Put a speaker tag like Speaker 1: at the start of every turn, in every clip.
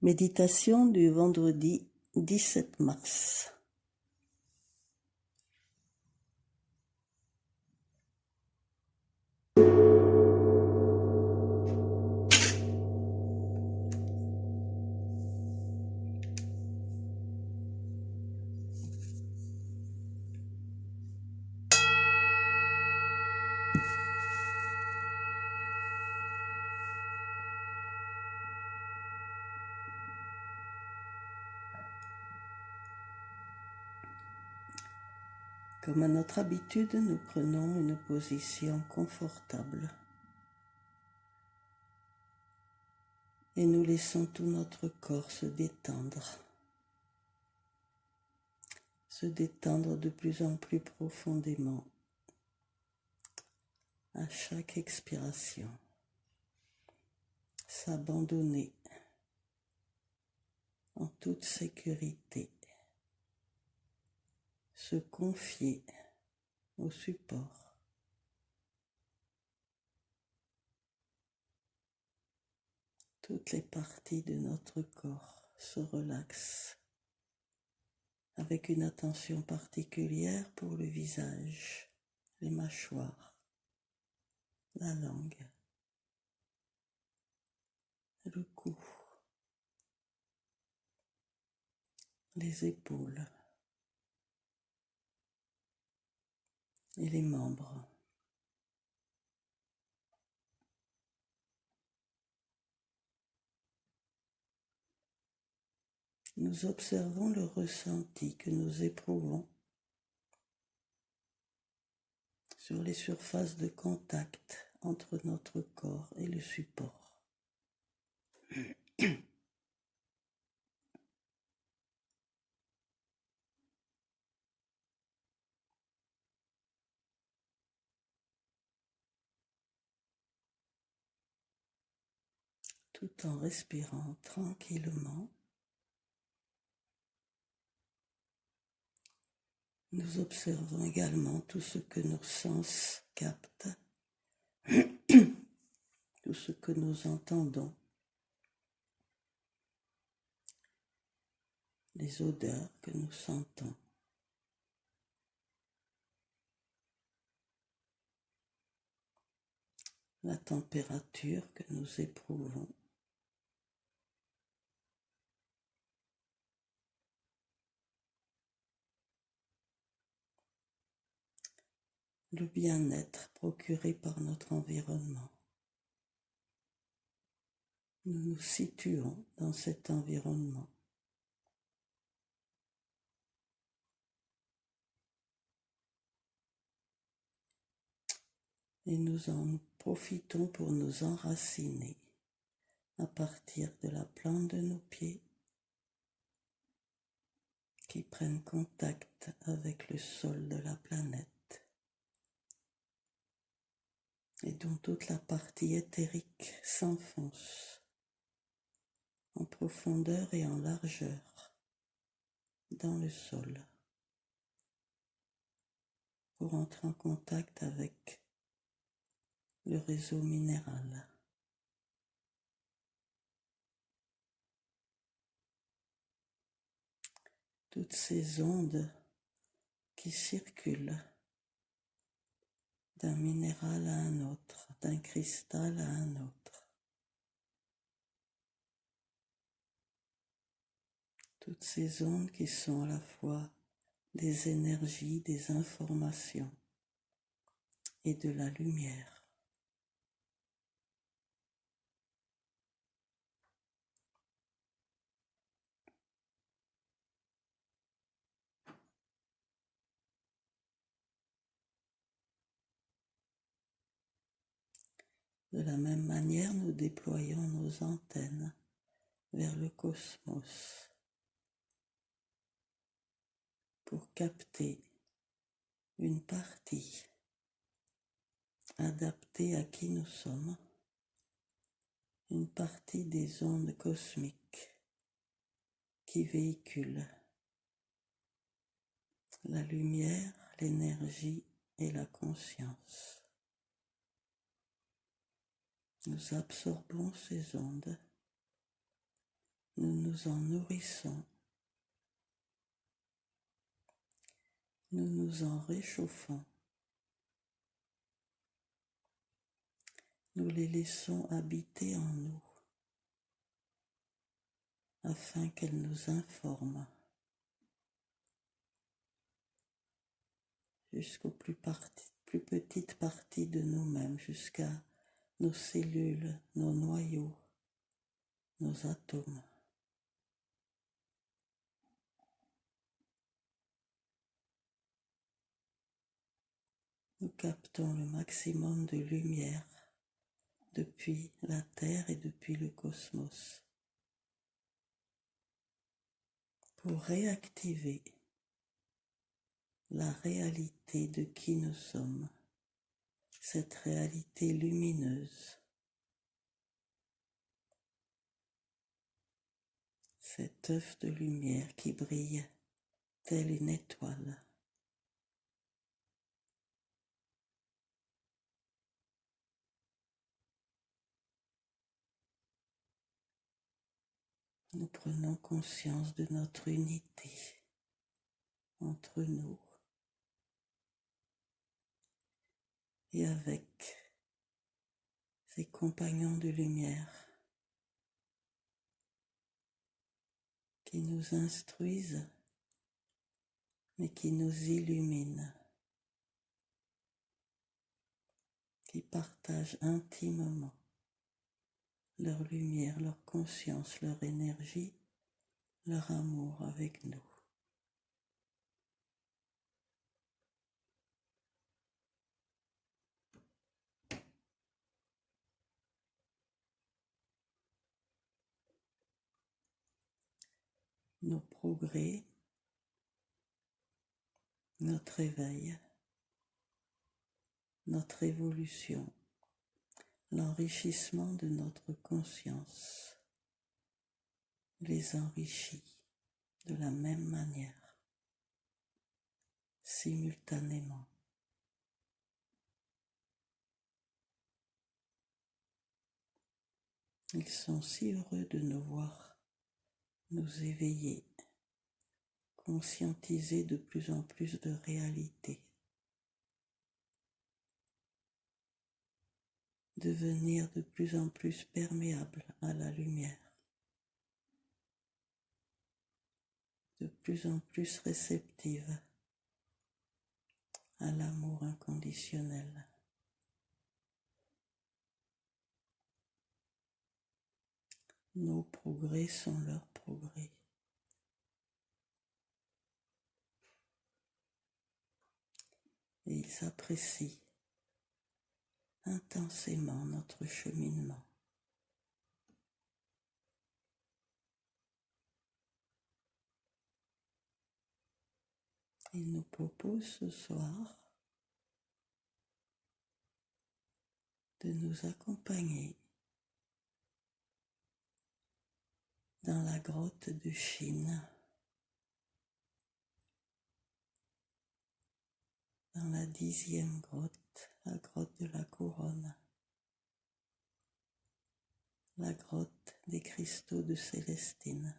Speaker 1: Méditation du vendredi 17 mars. Comme à notre habitude, nous prenons une position confortable et nous laissons tout notre corps se détendre de plus en plus profondément à chaque expiration, s'abandonner en toute sécurité, se confier au support. Toutes les parties de notre corps se relaxent avec une attention particulière pour le visage, les mâchoires, la langue, le cou, les épaules et les membres. Nous observons le ressenti que nous éprouvons sur les surfaces de contact entre notre corps et le support. Tout en respirant tranquillement, nous observons également tout ce que nos sens captent, tout ce que nous entendons, les odeurs que nous sentons. La température que nous éprouvons. Le bien-être procuré par notre environnement. Nous nous situons dans cet environnement. Et nous en profitons pour nous enraciner à partir de la plante de nos pieds qui prennent contact avec le sol de la planète et dont toute la partie éthérique s'enfonce en profondeur et en largeur dans le sol pour entrer en contact avec le réseau minéral. Toutes ces ondes qui circulent d'un minéral à un autre, d'un cristal à un autre. Toutes ces ondes qui sont à la fois des énergies, des informations et de la lumière. De la même manière, nous déployons nos antennes vers le cosmos pour capter une partie adaptée à qui nous sommes, une partie des ondes cosmiques qui véhiculent la lumière, l'énergie et la conscience. Nous absorbons ces ondes, nous nous en nourrissons, nous nous en réchauffons, nous les laissons habiter en nous afin qu'elles nous informent jusqu'aux plus petites parties de nous-mêmes, jusqu'à nos cellules, nos noyaux, nos atomes. Nous captons le maximum de lumière depuis la Terre et depuis le cosmos pour réactiver la réalité de qui nous sommes, cette réalité lumineuse, cet œuf de lumière qui brille telle une étoile. Nous prenons conscience de notre unité entre nous et avec ces compagnons de lumière qui nous instruisent mais qui nous illuminent, qui partagent intimement leur lumière, leur conscience, leur énergie, leur amour avec nous. Nos progrès, notre éveil, notre évolution, l'enrichissement de notre conscience les enrichit de la même manière, simultanément. Ils sont si heureux de nous voir nous éveiller, conscientiser de plus en plus de réalité, devenir de plus en plus perméable à la lumière, de plus en plus réceptive à l'amour inconditionnel. Nos progrès sont leurs progrès. Et ils apprécient intensément notre cheminement. Ils nous proposent ce soir de nous accompagner dans la grotte de Chine, dans la 10e grotte, la grotte de la Couronne, la grotte des cristaux de Célestine.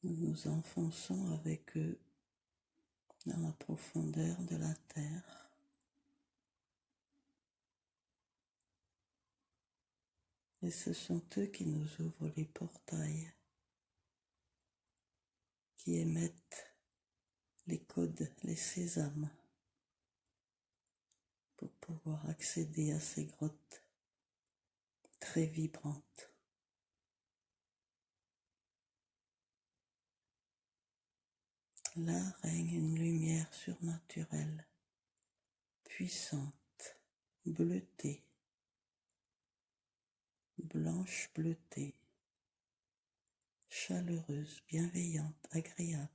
Speaker 1: Nous nous enfonçons avec eux dans la profondeur de la terre. Et ce sont eux qui nous ouvrent les portails, qui émettent les codes, les sésames, pour pouvoir accéder à ces grottes très vibrantes. Là règne une lumière surnaturelle, puissante, bleutée, blanche bleutée, chaleureuse, bienveillante, agréable.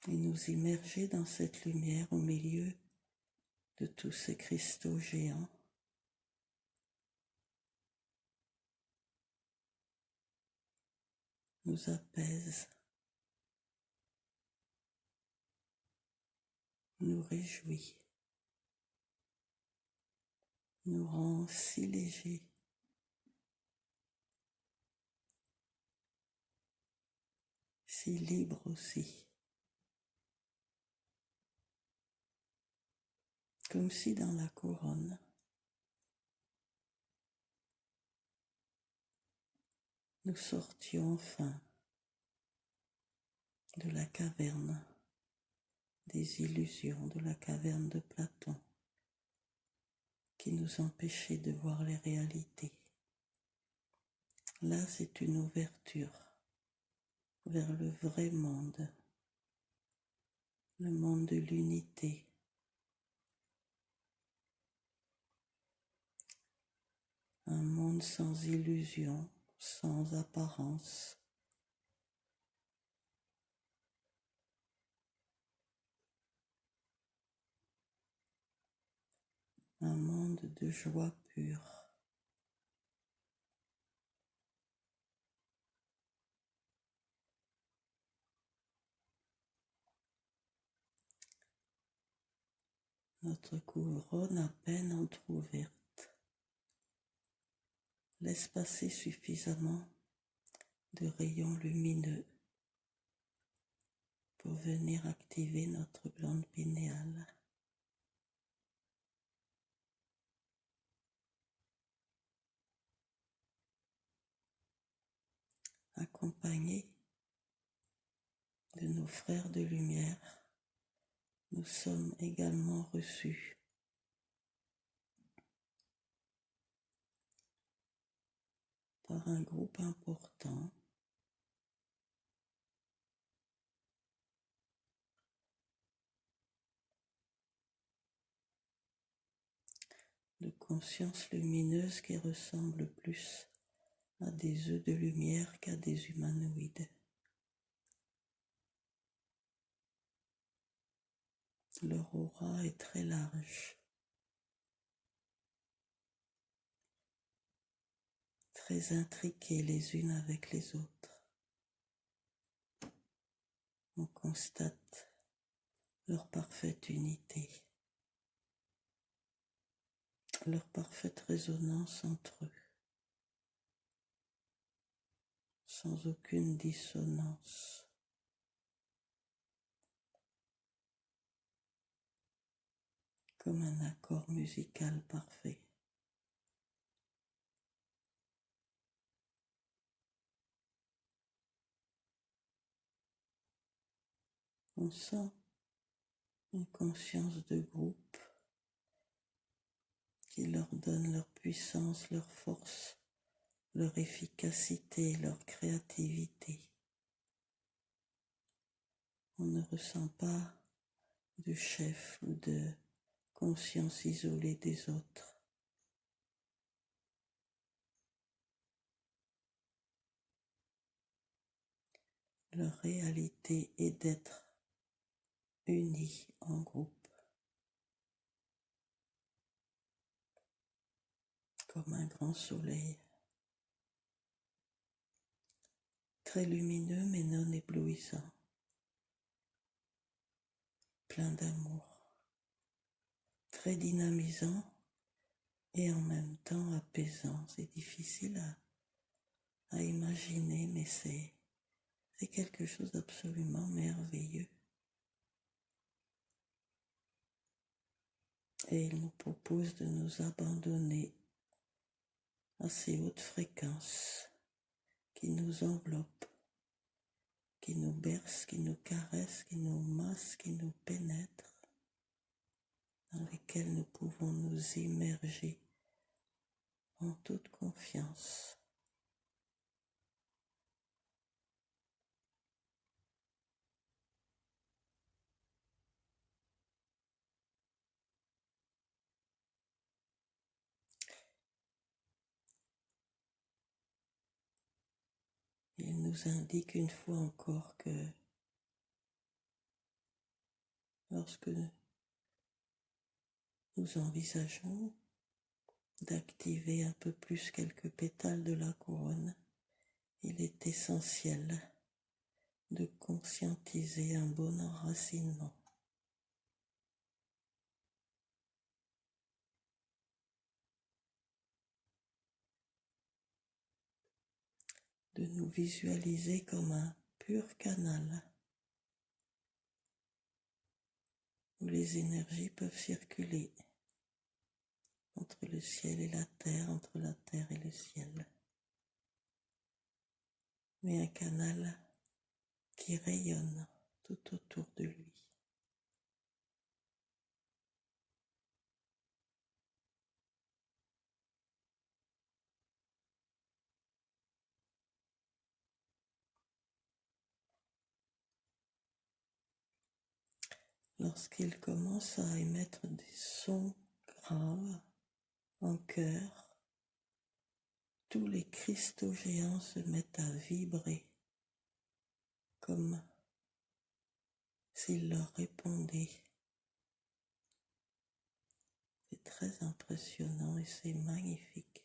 Speaker 1: Et nous immerger dans cette lumière au milieu de tous ces cristaux géants. Nous apaise, nous réjouit, nous rend si légers, si libres aussi, comme si dans la couronne, nous sortions enfin de la caverne des illusions, de la caverne de Platon, qui nous empêchait de voir les réalités. Là, c'est une ouverture vers le vrai monde, le monde de l'unité, un monde sans illusion, sans apparence, un monde de joie pure. Notre couronne à peine entr'ouverte laisse passer suffisamment de rayons lumineux pour venir activer notre glande pinéale. Accompagnés de nos frères de lumière, nous sommes également reçus par un groupe important de consciences lumineuses qui ressemblent plus à des œufs de lumière qu'à des humanoïdes. Leur aura est très large, très intriquées les unes avec les autres. On constate leur parfaite unité, leur parfaite résonance entre eux, sans aucune dissonance. Comme un accord musical parfait. On sent une conscience de groupe qui leur donne leur puissance, leur force, leur efficacité, leur créativité. On ne ressent pas de chef ou de conscience isolée des autres. Leur réalité est d'être unis en groupe, comme un grand soleil, très lumineux mais non éblouissant, plein d'amour, très dynamisant et en même temps apaisant. C'est difficile à imaginer, mais c'est quelque chose d'absolument merveilleux. Et il nous propose de nous abandonner à ces hautes fréquences qui nous enveloppent, qui nous bercent, qui nous caressent, qui nous massent, qui nous pénètrent, dans lesquelles nous pouvons nous immerger en toute confiance. Il nous indique une fois encore que lorsque nous envisageons d'activer un peu plus quelques pétales de la couronne, il est essentiel de conscientiser un bon enracinement. de nous visualiser comme un pur canal où les énergies peuvent circuler entre le ciel et la terre, entre la terre et le ciel. Mais un canal qui rayonne tout autour de lui. Lorsqu'il commence à émettre des sons graves en chœur, tous les cristaux géants se mettent à vibrer comme s'il leur répondait. C'est très impressionnant et c'est magnifique.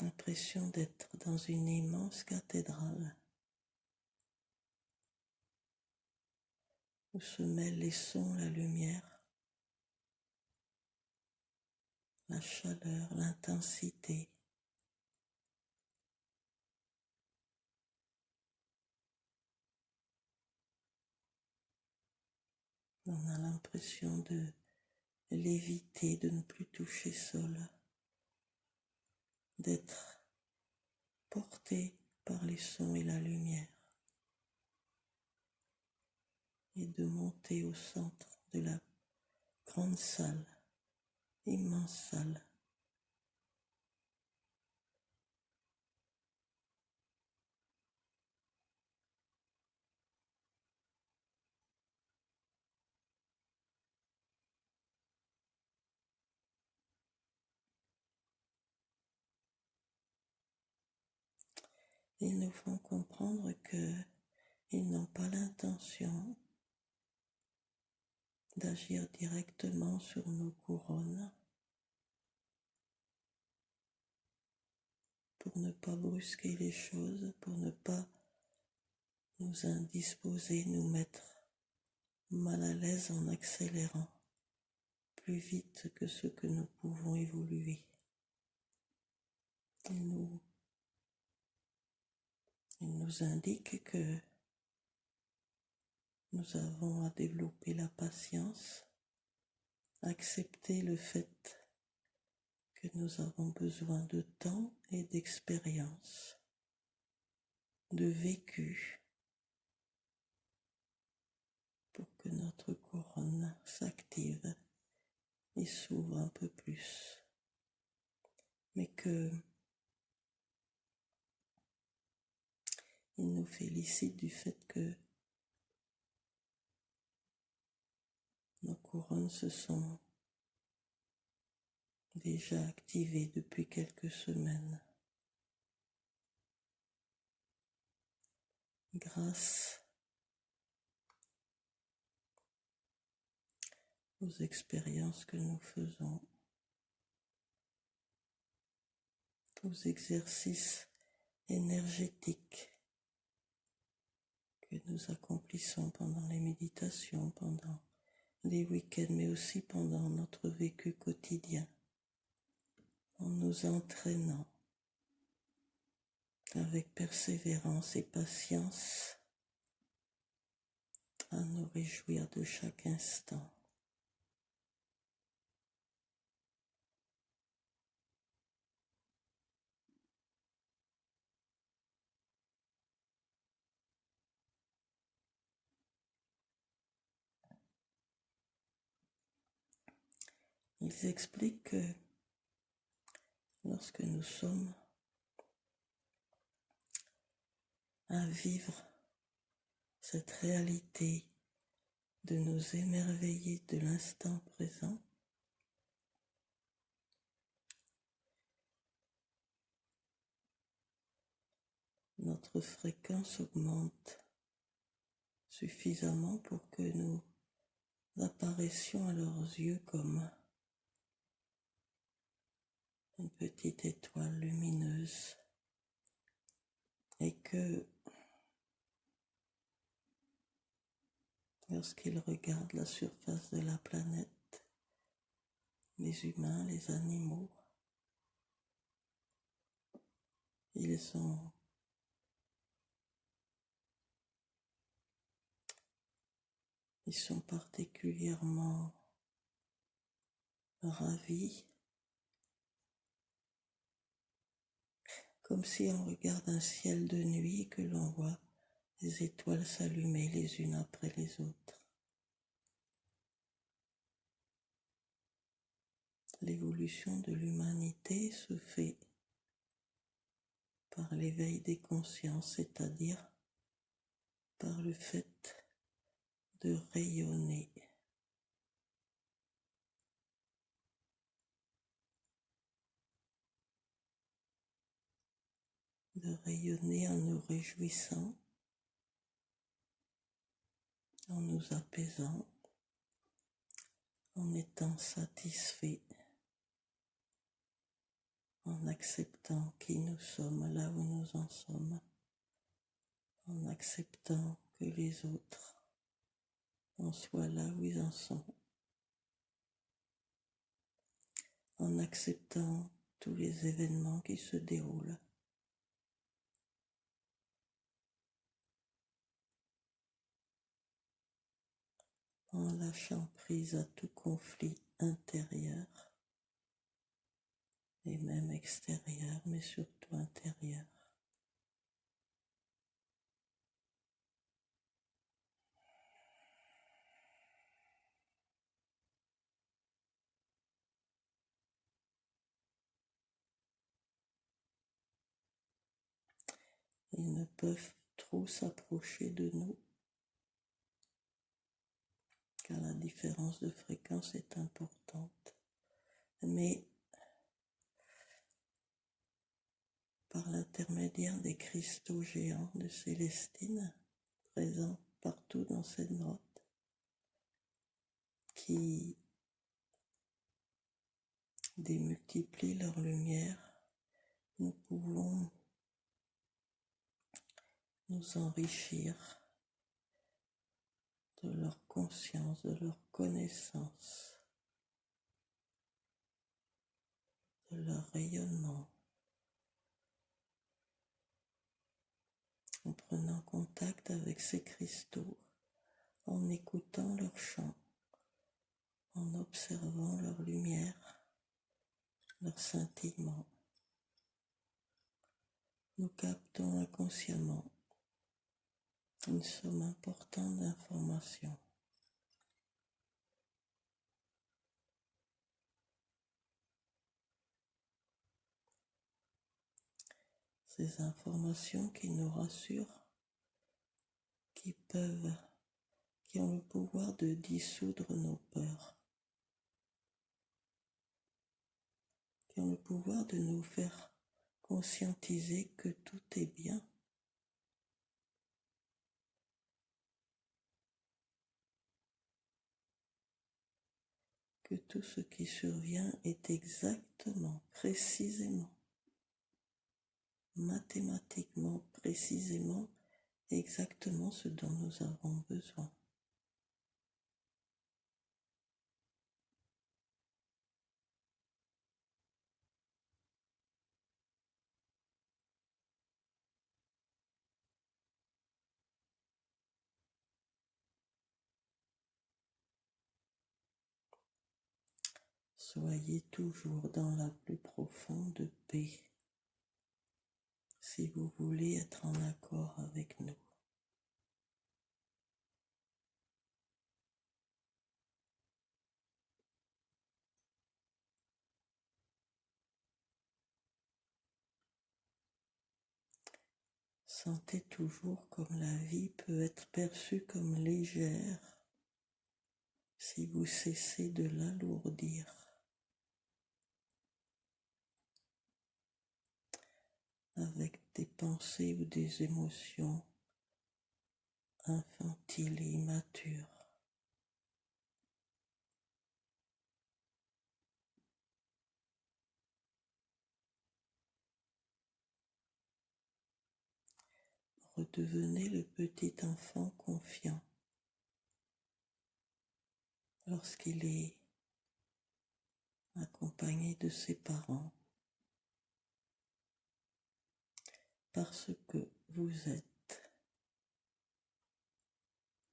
Speaker 1: L'impression d'être dans une immense cathédrale où se mêlent les sons, la lumière, la chaleur, l'intensité. On a l'impression de léviter, de ne plus toucher sol, d'être porté par les sons et la lumière et de monter au centre de la grande salle, immense salle. Ils nous font comprendre qu'ils n'ont pas l'intention d'agir directement sur nos couronnes pour ne pas brusquer les choses, pour ne pas nous indisposer, nous mettre mal à l'aise en accélérant plus vite que ce que nous pouvons évoluer. Il nous indique que nous avons à développer la patience, accepter le fait que nous avons besoin de temps et d'expérience, de vécu, pour que notre couronne s'active et s'ouvre un peu plus. Mais que il nous félicite du fait que nos couronnes se sont déjà activées depuis quelques semaines. Grâce aux expériences que nous faisons, aux exercices énergétiques que nous accomplissons pendant les méditations, pendant les week-ends, mais aussi pendant notre vécu quotidien, en nous entraînant avec persévérance et patience à nous réjouir de chaque instant. Ils expliquent que lorsque nous sommes à vivre cette réalité de nous émerveiller de l'instant présent, notre fréquence augmente suffisamment pour que nous apparaissions à leurs yeux comme une petite étoile lumineuse et que lorsqu'ils regardent la surface de la planète, les humains, les animaux, Ils sont particulièrement ravis, comme si on regarde un ciel de nuit et que l'on voit les étoiles s'allumer les unes après les autres. L'évolution de l'humanité se fait par l'éveil des consciences, c'est-à-dire par le fait de rayonner. De rayonner en nous réjouissant, en nous apaisant, en étant satisfait, en acceptant qui nous sommes là où nous en sommes, en acceptant que les autres en soient là où ils en sont, en acceptant tous les événements qui se déroulent. En lâchant prise à tout conflit intérieur et même extérieur, mais surtout intérieur. Ils ne peuvent trop s'approcher de nous, car la différence de fréquence est importante. Mais par l'intermédiaire des cristaux géants de Célestine, présents partout dans cette grotte, qui démultiplient leur lumière, nous pouvons nous enrichir de leur conscience, de leur connaissance, de leur rayonnement, en prenant contact avec ces cristaux, en écoutant leur chant, en observant leur lumière, leur scintillement. Nous captons inconsciemment une somme importante d'informations. Ces informations qui nous rassurent, qui ont le pouvoir de dissoudre nos peurs, qui ont le pouvoir de nous faire conscientiser que tout est bien, que tout ce qui survient est exactement, précisément, mathématiquement, précisément, exactement ce dont nous avons besoin. Soyez toujours dans la plus profonde paix si vous voulez être en accord avec nous. Sentez toujours comme la vie peut être perçue comme légère si vous cessez de l'alourdir avec des pensées ou des émotions infantiles et immatures. Redevenez le petit enfant confiant lorsqu'il est accompagné de ses parents, parce que vous êtes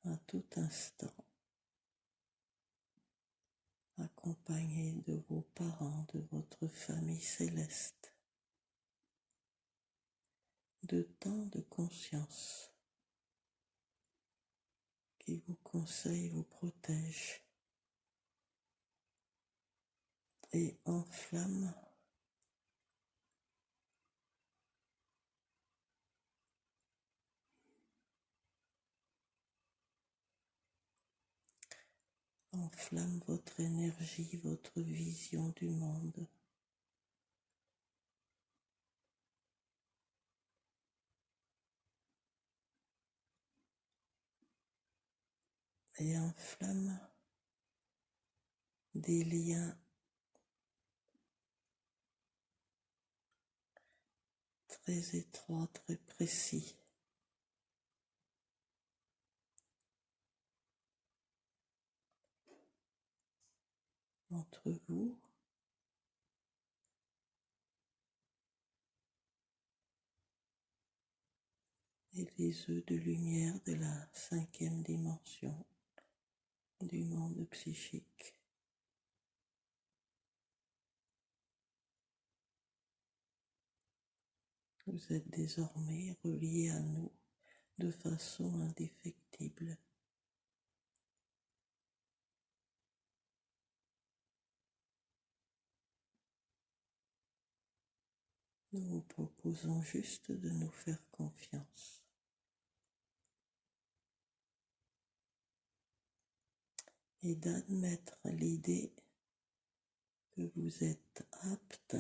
Speaker 1: à tout instant accompagné de vos parents, de votre famille céleste, de tant de conscience qui vous conseille, vous protège et enflamme votre énergie, votre vision du monde. Et enflamme des liens très étroits, très précis entre vous et les œufs de lumière de la 5e dimension du monde psychique. Vous êtes désormais reliés à nous de façon indéfectible. Nous vous proposons juste de nous faire confiance et d'admettre l'idée que vous êtes apte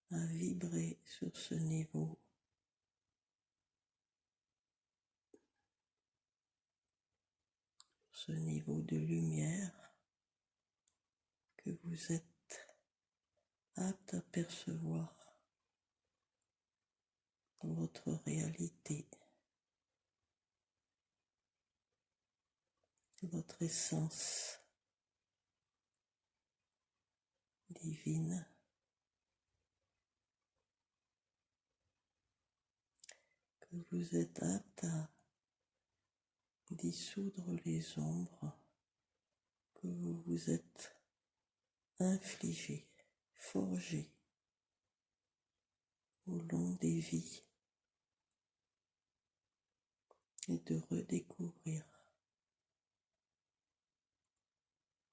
Speaker 1: à vibrer sur ce niveau de lumière, que vous êtes apte à percevoir votre réalité, votre essence divine, que vous êtes apte à dissoudre les ombres que vous vous êtes infligées, forgées au long des vies et de redécouvrir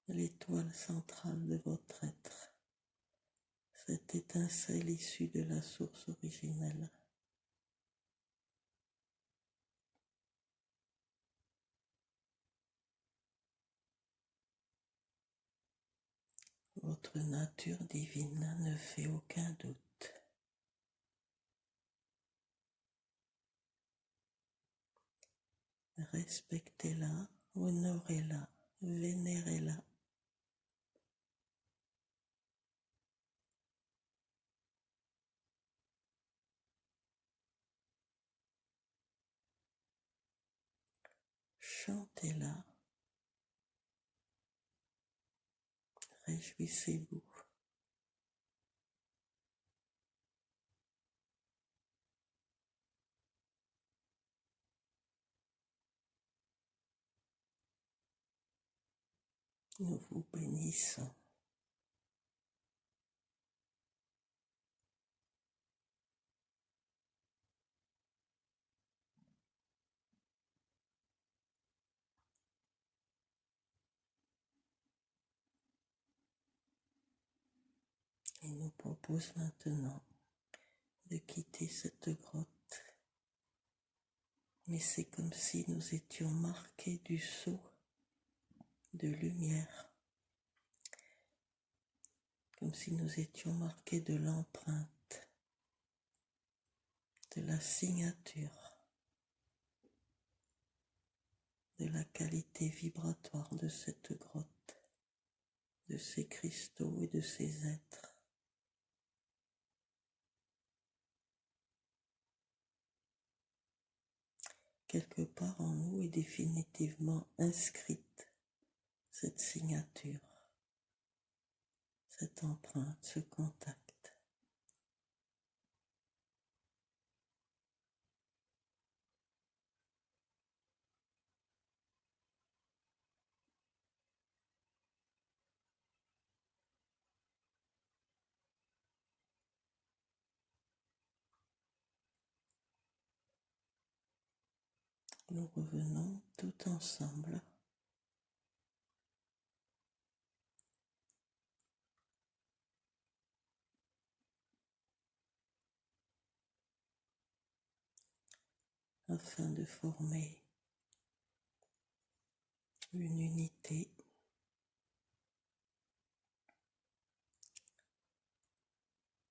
Speaker 1: l'étoile centrale de votre être, cette étincelle issue de la source originelle. Votre nature divine ne fait aucun doute. Respectez-la, honorez-la, vénérez-la. Chantez-la, réjouissez-vous. Nous vous bénissons. Il nous propose maintenant de quitter cette grotte. Mais c'est comme si nous étions marqués du sceau de lumière, comme si nous étions marqués de l'empreinte, de la signature, de la qualité vibratoire de cette grotte, de ces cristaux et de ces êtres. Quelque part en nous est définitivement inscrite cette signature, cette empreinte, ce contact. Nous revenons tout ensemble afin de former une unité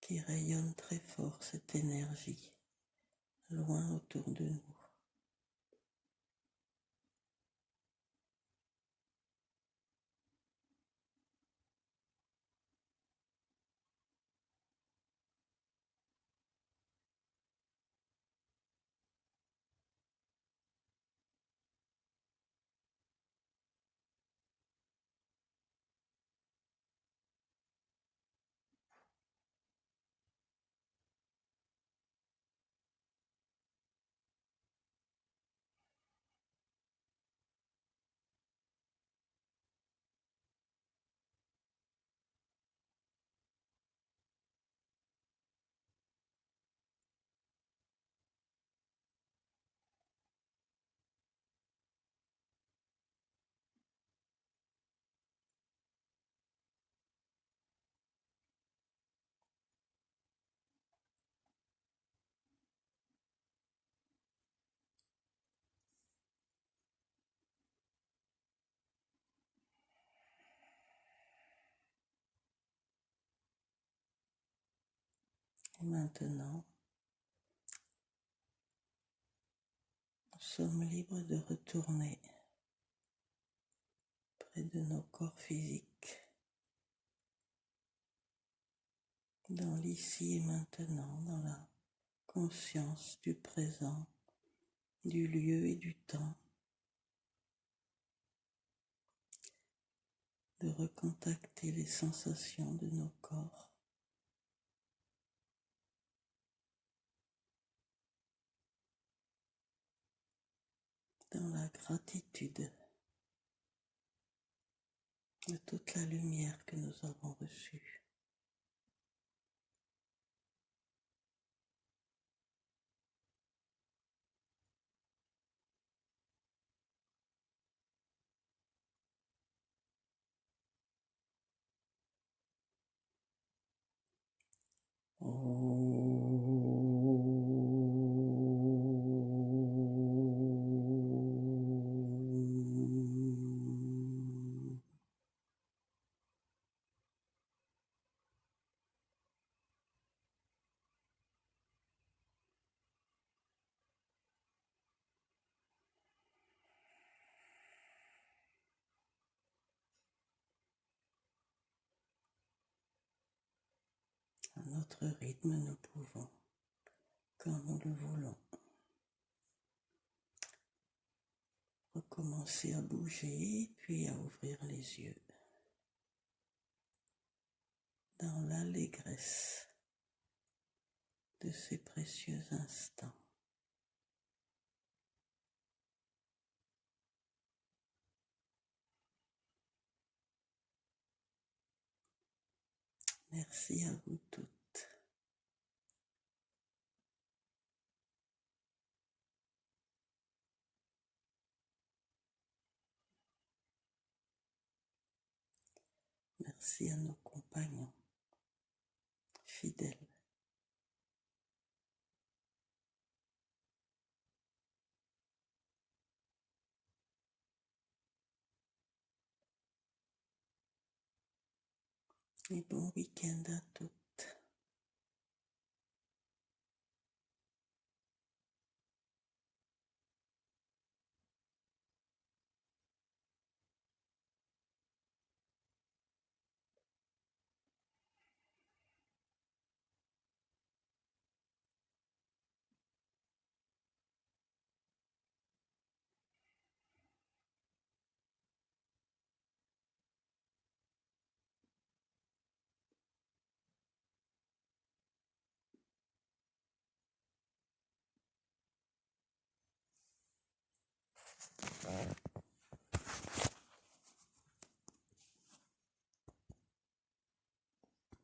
Speaker 1: qui rayonne très fort cette énergie loin autour de nous. Et maintenant, nous sommes libres de retourner près de nos corps physiques, dans l'ici et maintenant, dans la conscience du présent, du lieu et du temps, de recontacter les sensations de nos corps, dans la gratitude de toute la lumière que nous avons reçue. À notre rythme, nous pouvons, quand nous le voulons, recommencer à bouger, puis à ouvrir les yeux dans l'allégresse de ces précieux instants. Merci à vous toutes. Merci à nos compagnons fidèles. Et bon week-end à tous.